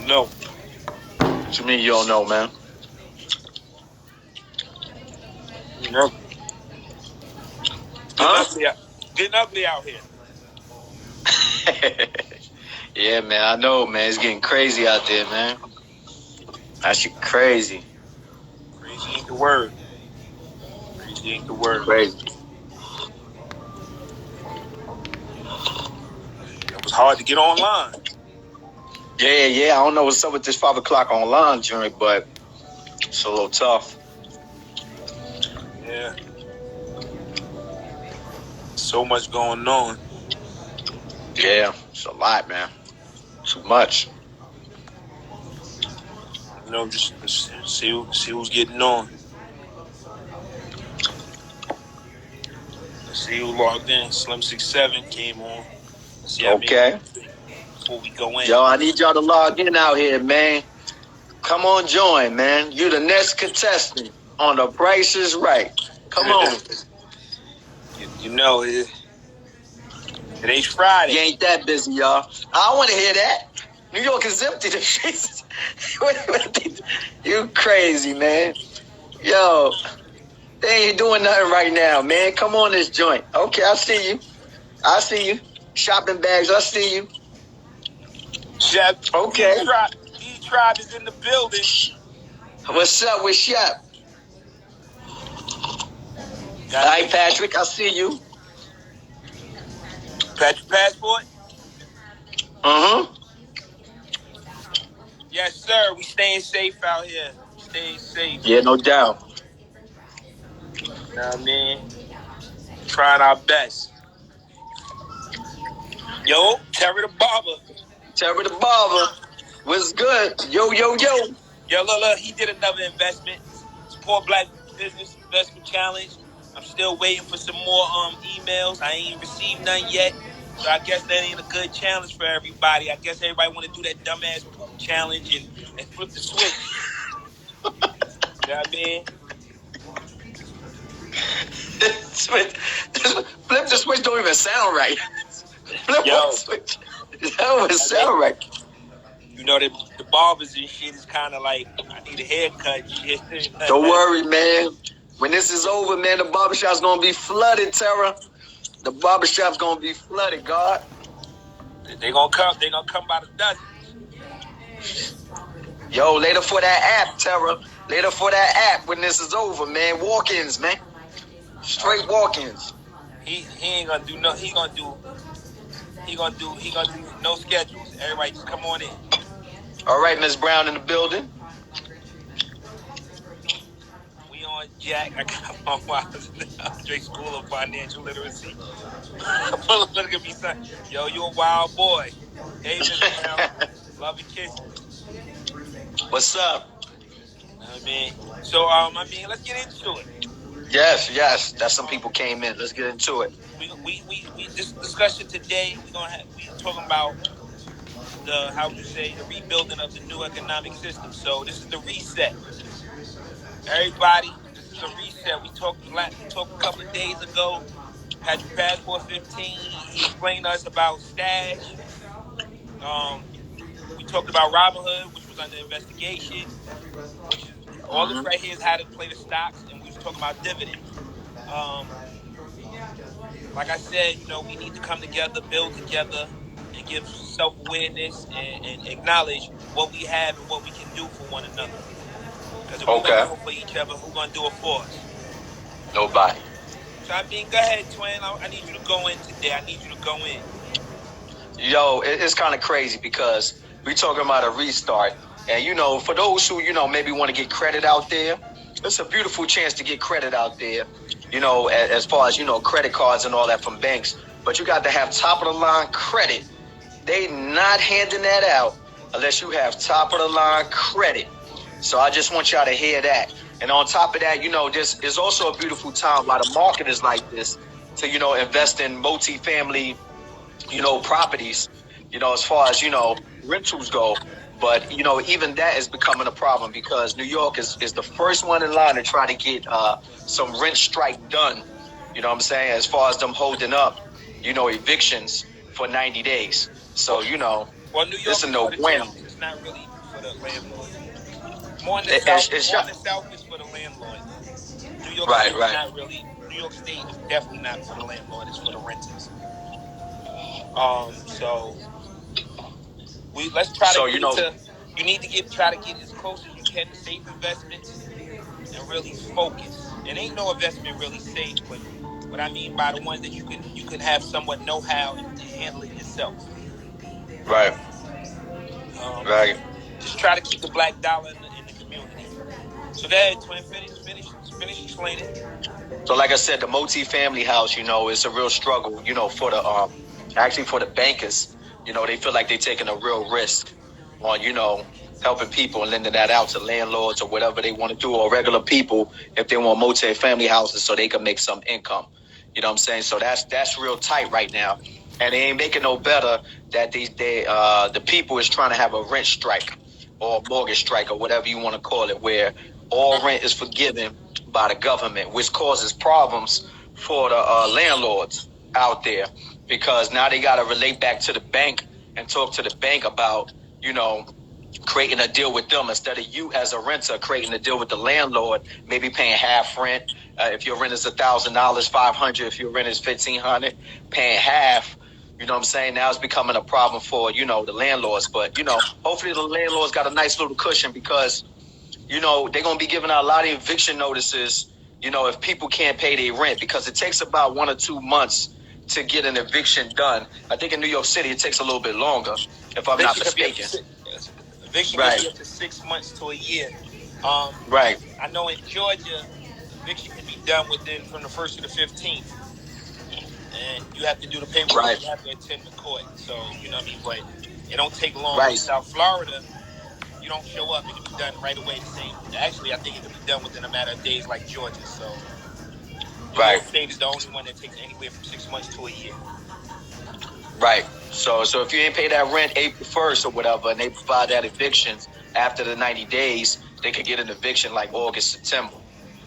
No. What you mean you don't know, man? No. Huh? Getting ugly out here. Yeah, man, I know, man. It's getting crazy out there, man. That shit crazy. Crazy ain't the word. Crazy ain't the word. Crazy. It was hard to get online. Yeah. I don't know what's up with this 5 o'clock online joint, but it's a little tough. Yeah. So much going on. Yeah, it's a lot, man. Too much. You know, just see who's getting on. Let's see who logged in. Slim 67 came on. Let's see how Okay. before we go in. Yo, I need y'all to log in out here, man. Come on, join, man. You the next contestant on The Price is Right. Come on. You know, it ain't Friday. You ain't that busy, y'all. I want to hear that. New York is empty. The streets. You crazy, man. Yo, they ain't doing nothing right now, man. Come on this joint. Okay, I see you. Shopping bags, I see you. Shep, Okay. E-Tribe is in the building. What's up with Shep? All right, Patrick, I see you. Patrick Passport? Uh-huh. Yes, sir. We staying safe out here. Staying safe. Yeah, no doubt. You know what I mean? Trying our best. Yo, Terry the Barber. Terry the Barber. What's good? Yo. Yo, look, he did another investment. Support Black Business Investment Challenge. I'm still waiting for some more emails. I ain't received none yet. So I guess that ain't a good challenge for everybody. I guess everybody want to do that dumbass poop challenge and flip the switch. You know what I mean? Flip the switch don't even sound right. Flip the switch. That don't sound right. You know, the barbers and shit is kind of like, I need a haircut and shit. Don't worry, man. When this is over, man, the barbershop's going to be flooded, Tara. The barbershop's going to be flooded, God. They gonna come by the dozen. Yo, later for that app, Tara. Later for that app when this is over, man. Walk-ins, man. Straight walk-ins. He ain't gonna do no. He gonna do no schedules. Everybody just come on in. All right, Ms. Brown in the building. We on Jack. I got my wives Drake School of Financial Literacy. Look at me, son. Yo, you a wild boy. Hey, Ms. Brown. Love and kisses. What's up? I mean, so let's get into it. Yes. That's some people came in. Let's get into it. We this discussion today. We talking about the rebuilding of the new economic system. So this is the reset. Everybody, this is a reset. We talked a couple of days ago. Patrick Passport 15. He explained to us about stash. We talked about Robinhood, which was under investigation. Which is all this right here is how to play the stocks, and we was talking about dividends. Like I said, we need to come together, build together, and give self-awareness and acknowledge what we have and what we can do for one another. Because if we're going to do it for each other, who's going to do it for us? Nobody. So, go ahead, Twin. I need you to go in today. I need you to go in. Yo, it's kind of crazy because we're talking about a restart. And, for those who, maybe want to get credit out there, it's a beautiful chance to get credit out there, as far as, credit cards and all that from banks. But you got to have top-of-the-line credit. They not handing that out unless you have top-of-the-line credit. So I just want y'all to hear that. And on top of that, this is also a beautiful time while the market is like this to, invest in multifamily, properties, as far as, rentals go. But, even that is becoming a problem because New York is the first one in line to try to get some rent strike done. You know what I'm saying? As far as them holding up, evictions for 90 days. So, well, New York this is no bueno. not really for the landlord. More in the South is for the landlord. New York State is not really. New York State is definitely not for the landlord. It's for the renters. So let's try to get to. You need to try to get as close as you can to safe investments and really focus. And ain't no investment really safe, but what I mean by the ones that you can have somewhat know-how and handle it yourself. Right. Right. Just try to keep the black dollar in the community. So that twin finish explaining. So like I said, the multi-family house, it's a real struggle, for the actually for the bankers. They feel like they're taking a real risk on, helping people and lending that out to landlords or whatever they want to do, or regular people if they want multi-family houses so they can make some income. You know what I'm saying? So that's real tight right now. And they ain't making no better that the people is trying to have a rent strike or mortgage strike or whatever you want to call it, where all rent is forgiven by the government, which causes problems for the landlords out there, because now they got to relate back to the bank and talk to the bank about, creating a deal with them instead of you as a renter creating a deal with the landlord, maybe paying half rent. If your rent is $1,000, $500. If your rent is $1,500, paying half. You know what I'm saying? Now it's becoming a problem for, the landlords. But, hopefully the landlords got a nice little cushion, because, they're going to be giving out a lot of eviction notices, if people can't pay their rent, because it takes about 1 or 2 months to get an eviction done. I think in New York City, it takes a little bit longer, if I'm not mistaken. Eviction can be up to 6 months to a year. Right. I know in Georgia, eviction can be done from the 1st to the 15th. And you have to do the paperwork. Right. You have to attend the court. So, you know what I mean? But it don't take long. Right. In South Florida, you don't show up. It can be done right away. Actually, I think it can be done within a matter of days like Georgia. So, New York State is the only one that takes anywhere from 6 months to a year. Right. So if you ain't pay that rent April 1st or whatever, and they provide that evictions after the 90 days, they could get an eviction like August, September.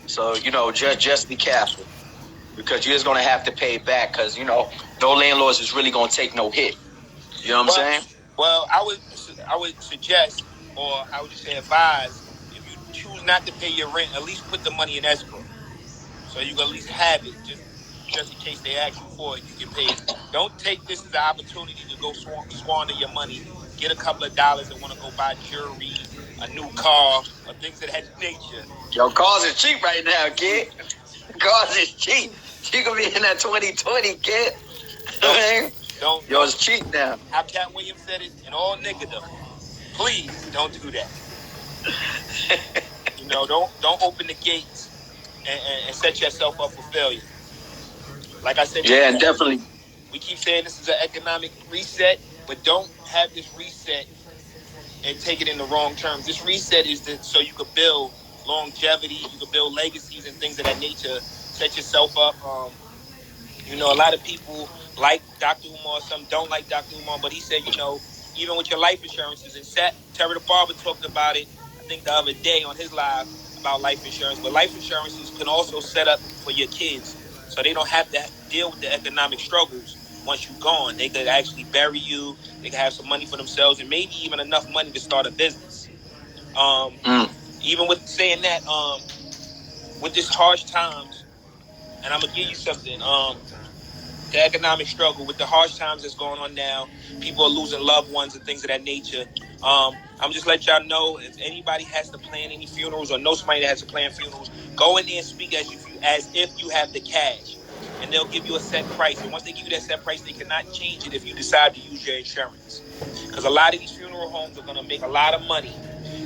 So, just be careful, because you're just going to have to pay it back, because, no landlords is really going to take no hit. You know what I'm saying? Well, I would suggest, or I would just say advise, if you choose not to pay your rent, at least put the money in escrow. So you can at least have it, just in case they ask you for it, you can pay it. Don't take this as an opportunity to go squander your money, get a couple of dollars and want to go buy jewelry, a new car, or things of that nature. Yo, cars is cheap right now, kid. Cars is cheap. You can be in that 2020, kid. Yo, it's cheap now. How Cat Williams said it, in all niggerdom. Please don't do that. Don't open the gates and set yourself up for failure. Like I said, yeah, definitely. We keep saying this is an economic reset, but don't have this reset and take it in the wrong terms. This reset is so you could build longevity, you could build legacies and things of that nature. Set yourself up. A lot of people like Dr. Umar, some don't like Dr. Umar, but he said, even with your life insurances, and Terry the Barber talked about it, I think the other day on his live about life insurance, but life insurances can also set up for your kids, so they don't have to deal with the economic struggles once you're gone. They could actually bury you, they could have some money for themselves, and maybe even enough money to start a business. Even with saying that, with this harsh times, and I'm going to give you something, the economic struggle, with the harsh times that's going on now, people are losing loved ones and things of that nature. I'm just let y'all know, if anybody has to plan any funerals or know somebody that has to plan funerals, go in there and speak as if you have the cash, and they'll give you a set price. And once they give you that set price, they cannot change it if you decide to use your insurance, because a lot of these funeral homes are going to make a lot of money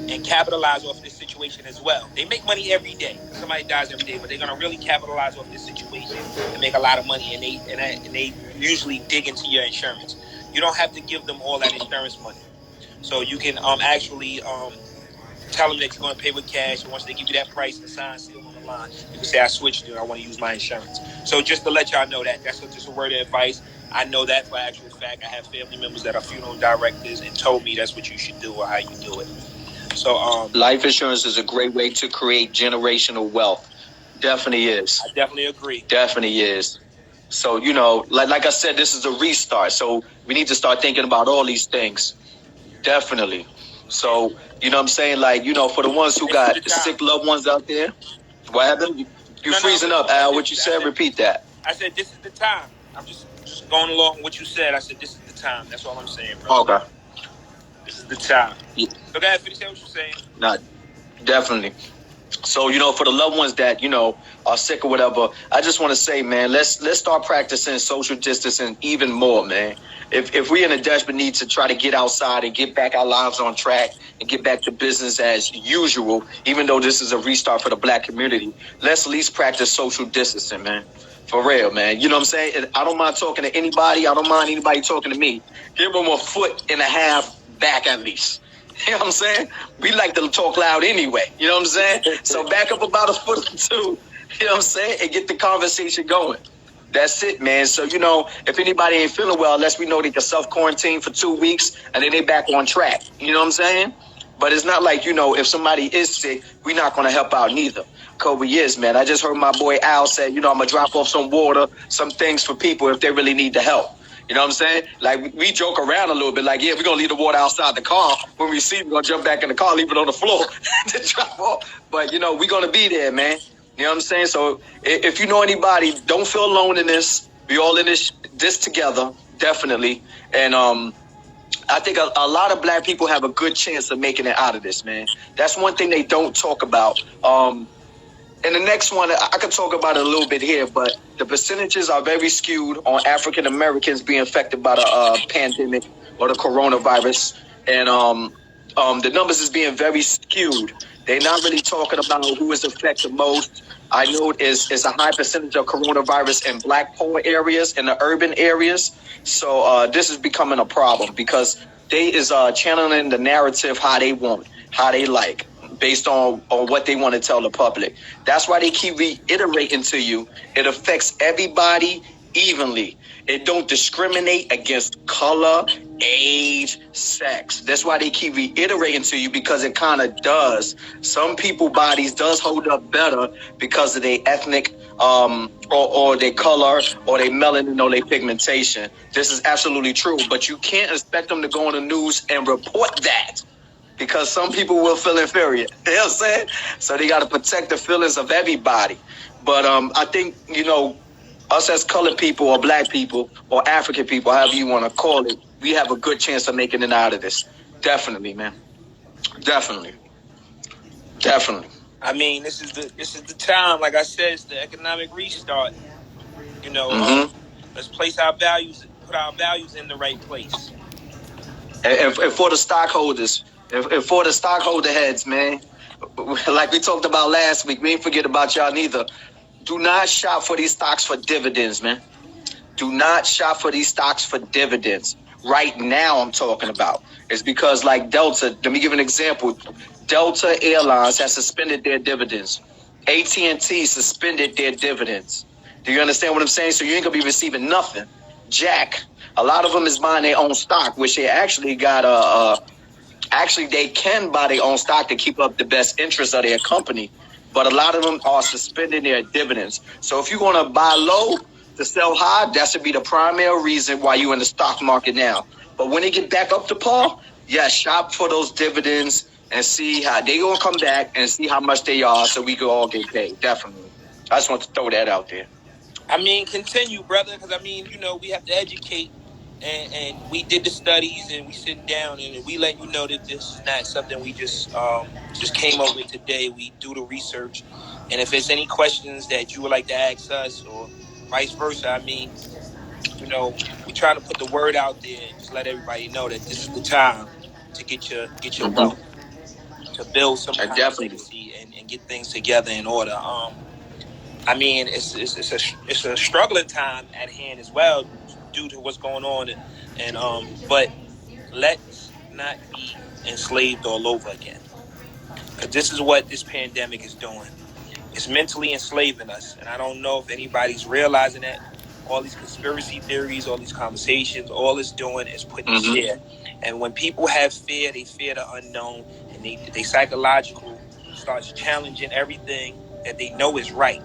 and capitalize off this situation as well. They make money every day. Somebody dies every day, but they're going to really capitalize off this situation and make a lot of money, and they usually dig into your insurance. You don't have to give them all that insurance money. So you can actually tell them that you're going to pay with cash, and once they give you that price and sign seal on the line, you can say, I switched it, I want to use my insurance. So just to let y'all know that's just a word of advice. I know that for actual fact. I have family members that are funeral directors and told me that's what you should do or how you do it. So life insurance is a great way to create generational wealth. Definitely is. I definitely agree. Definitely is. So, like I said, this is a restart. So we need to start thinking about all these things. Definitely. So, you know what I'm saying? Like, you know, for the ones who got sick loved ones out there, what happened? You freezing up, Al. What you said? Repeat that. I said, this is the time. I'm just going along with what you said. I said, this is the time. That's all I'm saying, bro. Okay. This is the time. Yeah. So go ahead, finish what you're saying. Nah, definitely. So, you know, for the loved ones that, you know, are sick or whatever, I just want to say, man, let's start practicing social distancing even more, man. If we in a desperate need to try to get outside and get back our lives on track and get back to business as usual, even though this is a restart for the black community, let's at least practice social distancing, man. For real, man. You know what I'm saying? I don't mind talking to anybody. I don't mind anybody talking to me. Give them a foot and a half back at least. You know what I'm saying? We like to talk loud anyway. You know what I'm saying? So back up about a foot or two, you know what I'm saying? And get the conversation going. That's it, man. So, you know, if anybody ain't feeling well, unless we know they can self-quarantine for 2 weeks and then they back on track. You know what I'm saying? But it's not like, you know, if somebody is sick, we're not going to help out neither. Kobe is, man. I just heard my boy Al say, you know, I'm going to drop off some water, some things for people if they really need the help. You know what I'm saying? Like, we joke around a little bit, like, yeah, we're going to leave the water outside the car. When we see it, we're going to jump back in the car, leave it on the floor to drop off. But, you know, we're going to be there, man. You know what I'm saying? So if you know anybody, don't feel alone in this. We all in this together, definitely. And I think a lot of black people have a good chance of making it out of this, man. That's one thing they don't talk about. And the next one, I could talk about it a little bit here, but the percentages are very skewed on African Americans being affected by the pandemic or the coronavirus. And the numbers is being very skewed. They're not really talking about who is affected most. I know it's a high percentage of coronavirus in black poor areas, in the urban areas. So this is becoming a problem because they is channeling the narrative how they want, how they like, based on what they want to tell the public. That's why they keep reiterating to you, it affects everybody evenly. It don't discriminate against color, age, sex. That's why they keep reiterating to you, because it kind of does. Some people bodies does hold up better because of their ethnic or their color or their melanin or their pigmentation. This is absolutely true, but you can't expect them to go on the news and report that, because some people will feel inferior. You know what I'm saying? So they got to protect the feelings of everybody. But I think, you know, us as colored people or black people or African people, however you want to call it, we have a good chance of making it out of this. Definitely, man. Definitely. I mean, this is the time. Like I said, it's the economic restart. You know, let's place our values, put our values in the right place. And for the stockholders, and for the stockholder heads, man, like we talked about last week, we ain't forget about y'all neither. Do not shop for these stocks for dividends, man. Do not shop for these stocks for dividends. Right now, I'm talking about. It's because, like Delta, let me give an example. Delta Airlines has suspended their dividends. AT&T suspended their dividends. Do you understand what I'm saying? So you ain't gonna be receiving nothing. Jack, a lot of them is buying their own stock, which they actually got actually they can buy their own stock to keep up the best interest of their company. But a lot of them are suspending their dividends. So if you're going to buy low to sell high, that should be the primary reason why you're in the stock market now. But when they get back up to par, yeah, shop for those dividends and see how they going to come back and see how much they are, so we can all get paid. Definitely. I just want to throw that out there. I mean, continue, brother, because, I mean, you know, we have to educate. And we did the studies, and we sit down and we let you know that this is not something we just came up with today. We do the research, and if there's any questions that you would like to ask us or vice versa, I mean, you know, we're trying to put the word out there and just let everybody know that this is the time to get your wealth, to build some kind of legacy and get things together in order. I mean, it's a struggling time at hand as well, due to what's going on, and but let's not be enslaved all over again, because this is what this pandemic is doing. It's mentally enslaving us, and I don't know if anybody's realizing that. All these conspiracy theories, all these conversations, all it's doing is putting fear. And when people have fear, they fear the unknown, and they psychological starts challenging everything that they know is right.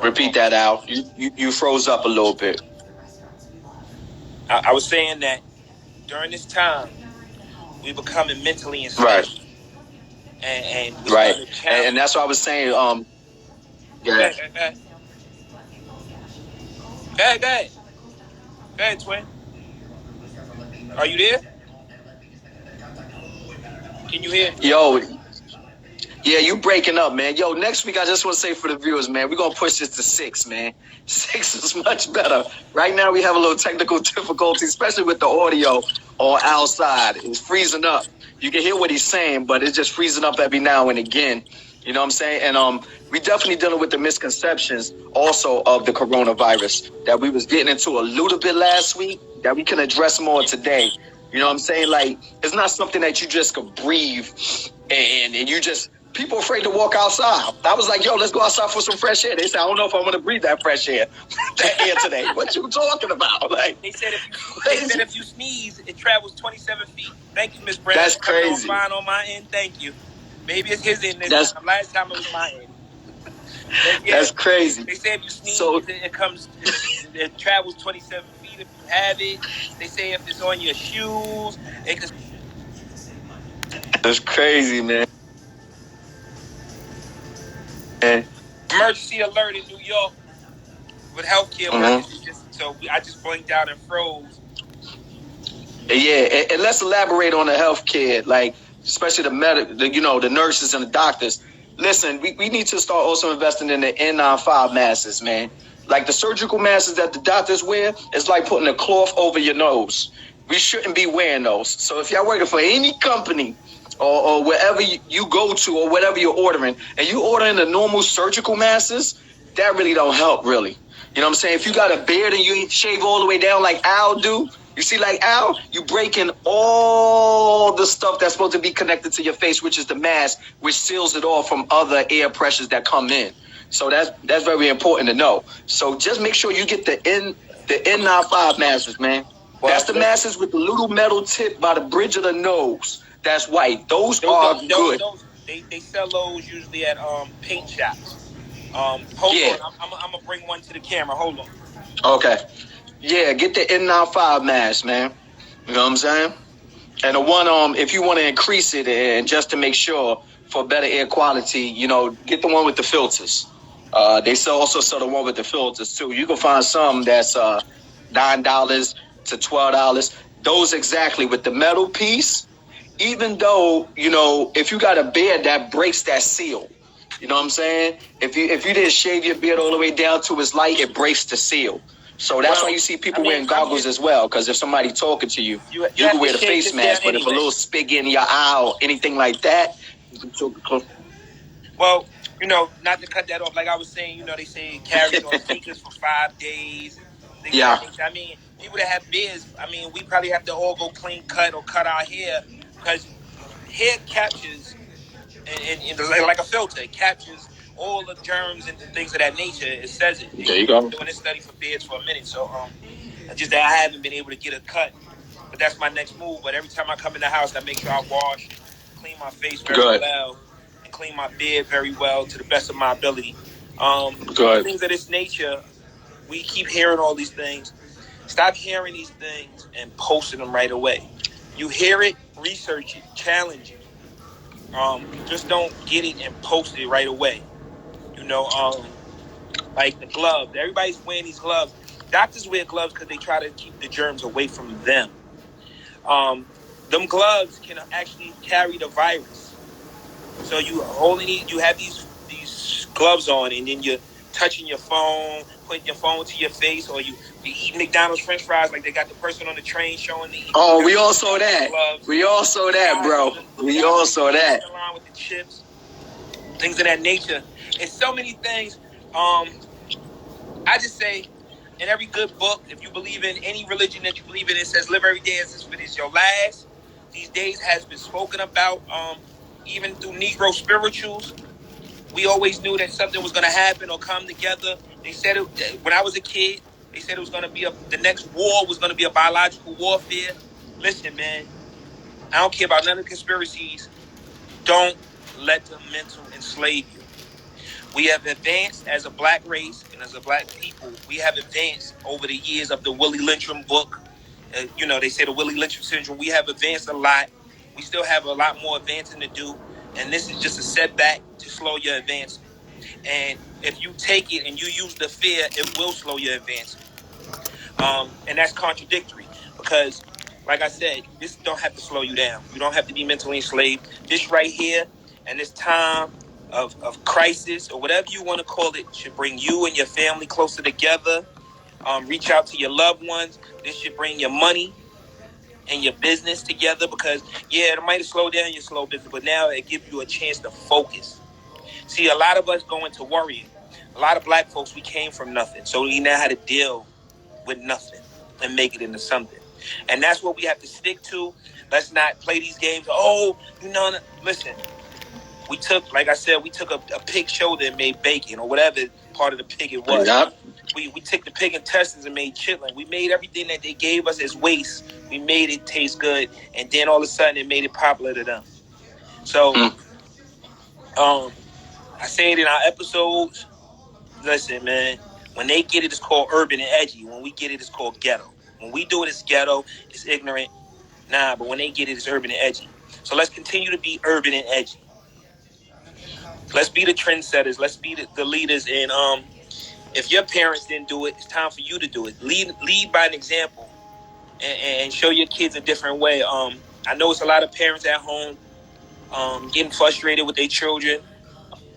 Repeat that out. You froze up a little bit. I was saying that during this time, we're becoming mentally enslaved. Right. And we're Right. starting to challenge. And that's what I was saying. Go ahead. Go ahead, twin. Are you there? Can you hear? Yo, yeah, you breaking up, man. Yo, next week I just want to say for the viewers, man, we're gonna push this to 6, man. 6 is much better. Right now we have a little technical difficulty, especially with the audio on our side. It's freezing up. You can hear what he's saying, but it's just freezing up every now and again. You know what I'm saying? And we definitely dealing with the misconceptions also of the coronavirus that we was getting into a little bit last week that we can address more today. You know what I'm saying? Like, it's not something that you just could breathe and you just, people afraid to walk outside. I was like, yo, let's go outside for some fresh air. They said, I don't know if I want to breathe that fresh air, that air today. What you talking about? Like, they said if you sneeze, it travels 27 feet. Thank you, Miss Brad. That's crazy. Fine on my end. Thank you. Maybe it's his end. Last time it was my end. Yeah, that's crazy. They say if you sneeze, it travels 27 feet if you have it. They say if it's on your shoes, it could. That's crazy, man. Emergency alert in New York with healthcare workers. So I just blinked out and froze. Yeah, and let's elaborate on the healthcare, like especially the nurses and the doctors. Listen, we need to start also investing in the N95 masks, man. Like the surgical masks that the doctors wear, it's like putting a cloth over your nose. We shouldn't be wearing those. So if y'all working for any company or wherever you go to or whatever you're ordering, and you ordering the normal surgical masks, that really don't help, really. You know what I'm saying? If you got a beard and you ain't shave all the way down like Al do, you see like Al, you breaking all the stuff that's supposed to be connected to your face, which is the mask, which seals it off from other air pressures that come in. So that's very important to know. So just make sure you get the N95 masks, man. Well, that's the masks with the little metal tip by the bridge of the nose. That's white. Those are good. They sell those usually at paint shops. Hold on, I'm gonna bring one to the camera. Hold on. Okay. Yeah, get the N95 mask, man. You know what I'm saying? And the one, if you want to increase it and just to make sure for better air quality, get the one with the filters. They also sell the one with the filters too. You can find some that's $9 to $12. Those exactly with the metal piece. Even though if you got a beard that breaks that seal, you know what I'm saying? If you didn't shave your beard all the way down to its light, it breaks the seal. So that's why you see people wearing goggles as well. Because if somebody talking to you, you can wear the face mask. But if a little spit in your eye or anything like that, you can talk close. Well, not to cut that off, like I was saying, they say carry on sneakers for 5 days. Yeah. I mean, people that have beards, we probably have to all go clean cut or cut our hair because hair captures, and like a filter, it captures all the germs and things of that nature. It says it. There you go. I've been doing this study for beards for a minute, so just that I haven't been able to get a cut, but that's my next move. But every time I come in the house, I make sure I wash, clean my face very well, and clean my beard very well to the best of my ability. Things of this nature, we keep hearing all these things. Stop hearing these things and posting them right away. You hear it, research it, challenge it. Just don't get it and post it right away. Like the gloves. Everybody's wearing these gloves. Doctors wear gloves because they try to keep the germs away from them. Them gloves can actually carry the virus. So you have these gloves on, and then you're touching your phone, putting your phone to your face, or you eat McDonald's French fries like they got the person on the train showing the. Oh, we all saw that. We all saw that, bro. We all saw that. Along with the chips, things of that nature. It's so many things. I just say, in every good book, if you believe in any religion that you believe in, it says live every day as if it is your last. These days has been spoken about, even through Negro spirituals. We always knew that something was going to happen or come together. They said it when I was a kid. They said it was going to be the next war was going to be a biological warfare. Listen, man, I don't care about none of the conspiracies. Don't let the mental enslave you. We have advanced as a black race and as a black people. We have advanced over the years of the Willie Lyncham book. They say the Willie Lyncham syndrome. We have advanced a lot. We still have a lot more advancing to do, and this is just a setback to slow your advancement. And if you take it and you use the fear, it will slow your advancement. And that's contradictory because, like I said, this don't have to slow you down. You don't have to be mentally enslaved. This right here and this time of crisis or whatever you want to call it should bring you and your family closer together. Reach out to your loved ones. This should bring your money and your business together because, yeah, it might slow down your slow business, but now it gives you a chance to focus. See, a lot of us go into worrying. A lot of black folks, we came from nothing. So we know how to deal with nothing and make it into something. And that's what we have to stick to. Let's not play these games. Oh, listen. We took, like I said, we took a pig shoulder and made bacon or whatever part of the pig it was. Yep. We took the pig intestines and made chitlin. We made everything that they gave us as waste. We made it taste good, and then all of a sudden it made it popular to them. So, I say it in our episodes. Listen, man, when they get it, it's called urban and edgy. When we get it, it's called ghetto. When we do it, it's ghetto. It's ignorant. Nah, but when they get it, it's urban and edgy. So let's continue to be urban and edgy. Let's be the trendsetters. Let's be the leaders. And if your parents didn't do it, it's time for you to do it. Lead by an example, and show your kids a different way. I know it's a lot of parents at home getting frustrated with their children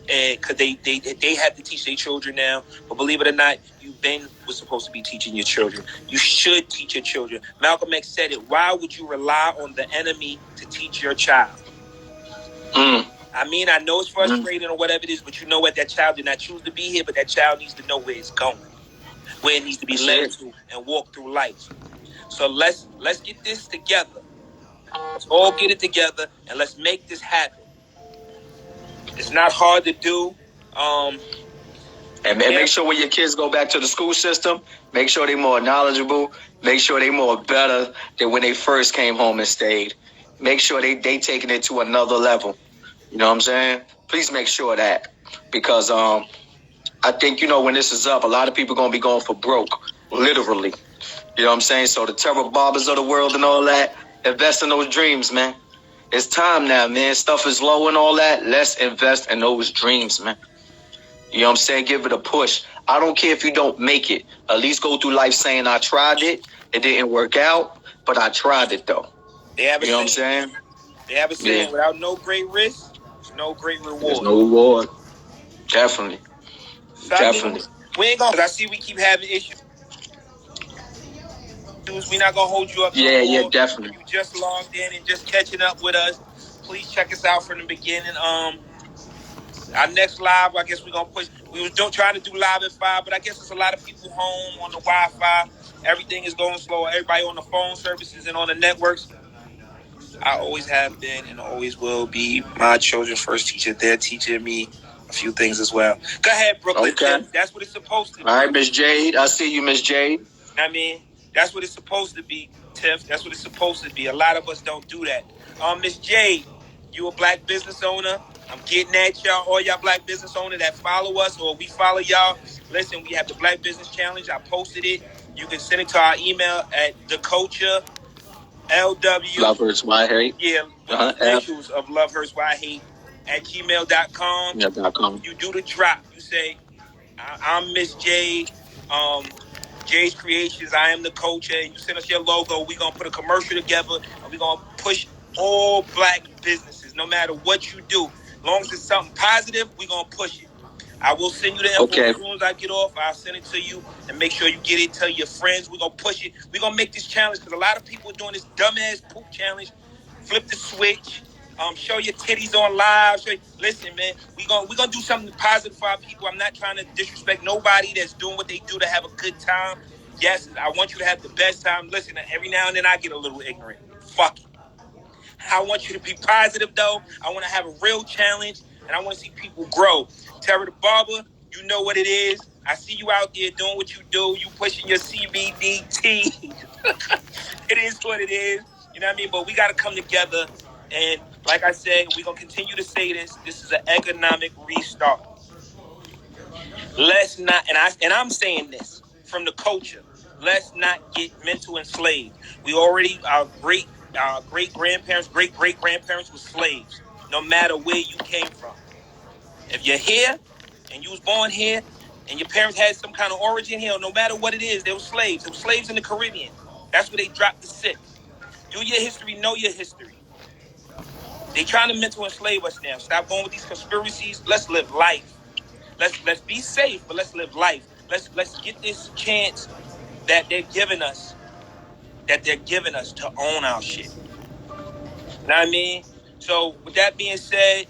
because they have to teach their children now. But believe it or not, you was supposed to be teaching your children. You should teach your children. Malcolm X said it. Why would you rely on the enemy to teach your child? I mean, I know it's frustrating or whatever it is, but you know what? That child did not choose to be here, but that child needs to know where it's going, where it needs to be led to, and walk through life. So let's get this together. Let's all get it together, and let's make this happen. It's not hard to do. And make sure when your kids go back to the school system, make sure they're more knowledgeable. Make sure they're more better than when they first came home and stayed. Make sure they taking it to another level. You know what I'm saying? Please make sure of that. Because I think, when this is up, a lot of people going to be going for broke, literally. You know what I'm saying? So the Terror Barbers of the world and all that, invest in those dreams, man. It's time now, man. Stuff is low and all that. Let's invest in those dreams, man. You know what I'm saying? Give it a push. I don't care if you don't make it. At least go through life saying, I tried it. It didn't work out, but I tried it, though. You know what I'm saying? They have a saying, without no great risk, there's no great reward. There's no reward. Definitely. So Definitely. We ain't going to, I see we keep having issues. We're not going to hold you up. Yeah, definitely. If you just logged in and just catching up with us, please check us out from the beginning. Our next live, I guess we're going to push. We was trying to do live at 5, but I guess there's a lot of people home on the Wi-Fi. Everything is going slow. Everybody on the phone services and on the networks. I always have been and always will be my children's first teacher. They're teaching me a few things as well. Go ahead, Brooklyn. Okay. That's what it's supposed to be. All right, Miss Jade. I see you, Miss Jade. I mean, that's what it's supposed to be, Tiff. That's what it's supposed to be. A lot of us don't do that. Miss Jade, you a black business owner. I'm getting at y'all, all y'all black business owners that follow us or we follow y'all. Listen, we have the Black Business Challenge. I posted it. You can send it to our email at the Kultcha. LW Love Hurts Why Hate. Yeah, initials of Love Hurts Why Hate at gmail.com. Yeah.com. You do the drop. You say, I'm Miss Jade, Jay's Creations. I am the coach, and you send us your logo. We're gonna put a commercial together, and we're gonna push all black businesses, no matter what you do. As long as it's something positive, we're gonna push it. I will send you the info as soon as I get off. I'll send it to you and make sure you get it. Tell your friends. We're going to push it. We're going to make this challenge because a lot of people are doing this dumbass poop challenge. Flip the switch. Show your titties on live. Listen, man, we're gonna do something positive for our people. I'm not trying to disrespect nobody that's doing what they do to have a good time. Yes, I want you to have the best time. Listen, every now and then I get a little ignorant. Fuck it. I want you to be positive, though. I want to have a real challenge, and I want to see people grow. Terror the Barber, you know what it is. I see you out there doing what you do. You pushing your CBDT. It is what it is. You know what I mean? But we got to come together. And like I said, we're going to continue to say this. This is an economic restart. Let's not, and I'm saying this from the culture. Let's not get mental enslaved. We already are great Our great-grandparents, great-great-grandparents were slaves, no matter where you came from. If you're here and you was born here and your parents had some kind of origin here, no matter what it is, they were slaves. They were slaves in the Caribbean. That's where they dropped the sick. Do your history, know your history. They trying to mental enslave us now. Stop going with these conspiracies. Let's live life. Let's be safe, but let's live life. Let's get this chance that they're giving us, to own our shit. You know what I mean? So with that being said,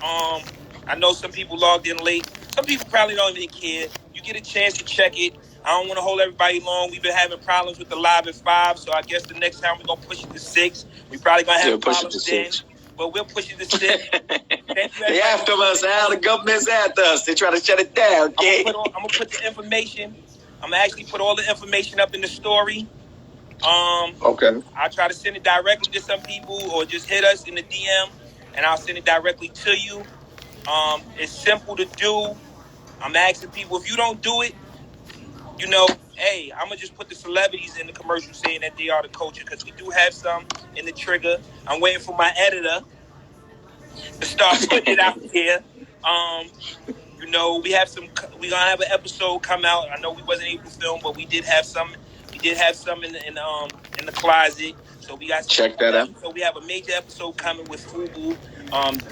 I know some people logged in late. Some people probably don't even care. You get a chance to check it. I don't want to hold everybody long. We've been having problems with the live at 5, so I guess the next time we're gonna push it to 6. We probably gonna have problems then, but we'll push it to 6. They after us, Al. The government's after us. They try to shut it down. Okay. I'm gonna put the information. I'm gonna actually put all the information up in the story. Okay. I'll try to send it directly to some people, or just hit us in the DM, and I'll send it directly to you. It's simple to do. I'm asking people, if you don't do it, hey, I'm gonna just put the celebrities in the commercial saying that they are the culture, because we do have some in the trigger. I'm waiting for my editor to start putting it out here. We have some. We're gonna have an episode come out. I know we wasn't able to film, but we did have some. We did have some in the closet. So we got check that out. So we have a major episode coming with Fubu.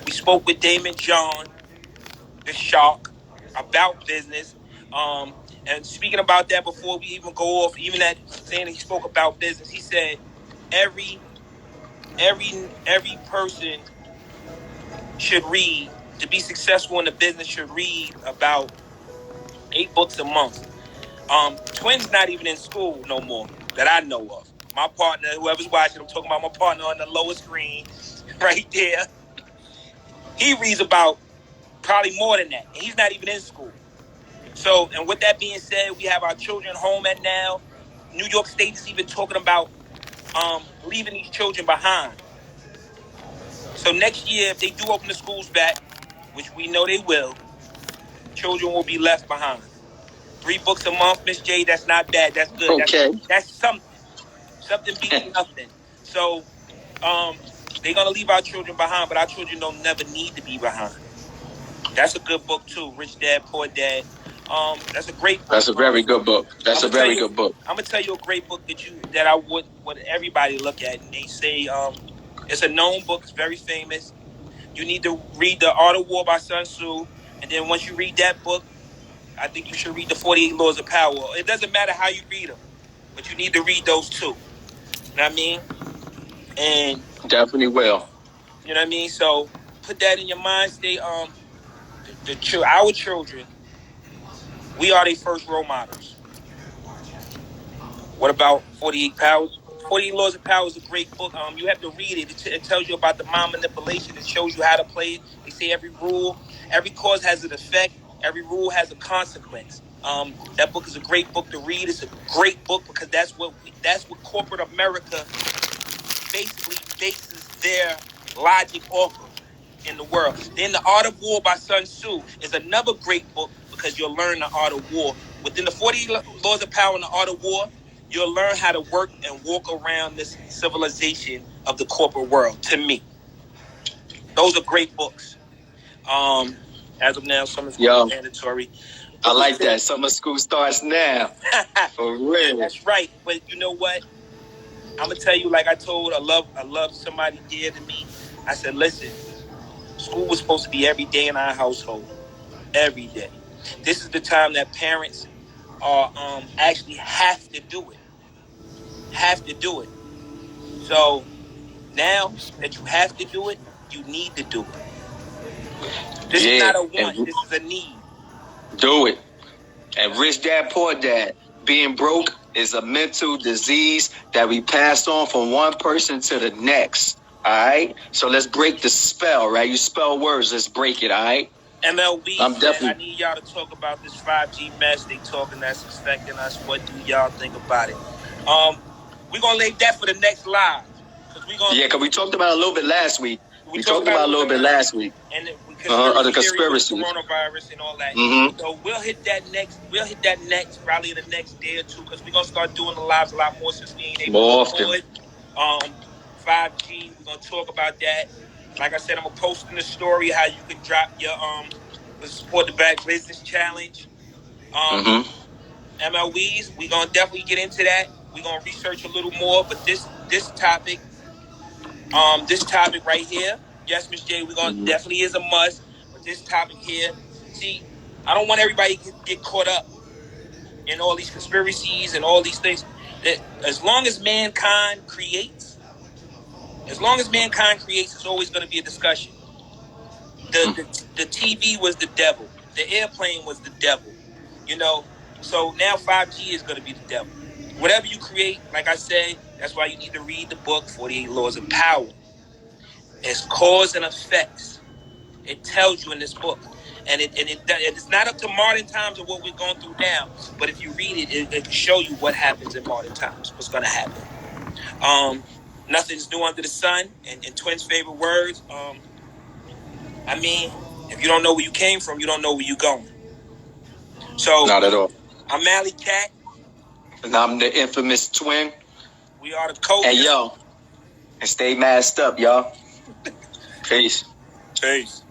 We spoke with Damon John, the Shark, about business. And speaking about that, before we even go off, even that saying that he spoke about business, he said every person should read, to be successful in the business, should read about 8 books a month. Twin's not even in school no more that I know of. My partner, whoever's watching, I'm talking about my partner on the lower screen right there. He reads about probably more than that. And he's not even in school. So, and with that being said, we have our children home at now. New York State is even talking about leaving these children behind. So next year, if they do open the schools back, which we know they will, children will be left behind. 3 books a month, Miss J, that's not bad. That's good. Okay. That's something. Something beats nothing. So they're going to leave our children behind, but our children don't never need to be behind. That's a good book, too. Rich Dad, Poor Dad. That's a great book. That's a very good book. That's a very good book. I'm going to tell you a great book that I would everybody look at. And they say it's a known book. It's very famous. You need to read The Art of War by Sun Tzu. And then once you read that book, I think you should read the 48 Laws of Power. It doesn't matter how you read them, but you need to read those too. You know what I mean? And definitely will. You know what I mean? So put that in your mind. Stay our children, we are their first role models. What about 48 Powers? 48 Laws of Power is a great book. You have to read it. It tells you about the mind manipulation. It shows you how to play it. They say every cause has an effect. Every rule has a consequence. That book is a great book to read. It's a great book because that's what corporate America basically bases their logic off of in the world. Then The Art of War by Sun Tzu is another great book because you'll learn the art of war. Within the 48 Laws of Power and the Art of War, you'll learn how to work and walk around this civilization of the corporate world. To me, those are great books. As of now, summer school is mandatory. I like that. Summer school starts now. For real. That's right. But you know what? I'm gonna tell you, like I told, I love somebody dear to me. I said, listen, school was supposed to be every day in our household, every day. This is the time that parents are actually have to do it. So now that you have to do it, you need to do it. This is not a want. This is a need. Do it. And Rich Dad, Poor Dad. Being broke is a mental disease that we pass on from one person to the next. All right? So let's break the spell, right? You spell words. Let's break it, all right? MLB I need y'all to talk about this 5G mess they talking that's affecting us. What do y'all think about it? We're going to leave that for the next live. Because we talked about it a little bit last week. We talked about it a little bit last week. And the conspiracy, coronavirus and all that. Mm-hmm. So we'll hit that next, probably the next day or two, because we're gonna start doing the lives a lot more since we ain't able to record. 5G. We're gonna talk about that. Like I said, I'm gonna post in the story how you can drop your support the Black Business Challenge. MLWs, we're gonna definitely get into that. We're gonna research a little more, but this topic right here, yes, Miss J, we're gonna definitely is a must. But this topic here, see, I don't want everybody to get caught up in all these conspiracies and all these things. That as long as mankind creates, it's always going to be a discussion. The TV was the devil. The airplane was the devil. You know, so now 5G is going to be the devil. Whatever you create, like I said, that's why you need to read the book 48 Laws of Power. It's cause and effects. It tells you in this book. And it's not up to modern times or what we're going through now. But if you read it, it can show you what happens in modern times, what's going to happen. Nothing's new under the sun. And in Twin's favorite words, I mean, if you don't know where you came from, you don't know where you're going. So, not at all. I'm Mally Cat. And I'm the infamous Twin. We are the Cultcha. And yo, and stay masked up, y'all. Peace. Peace.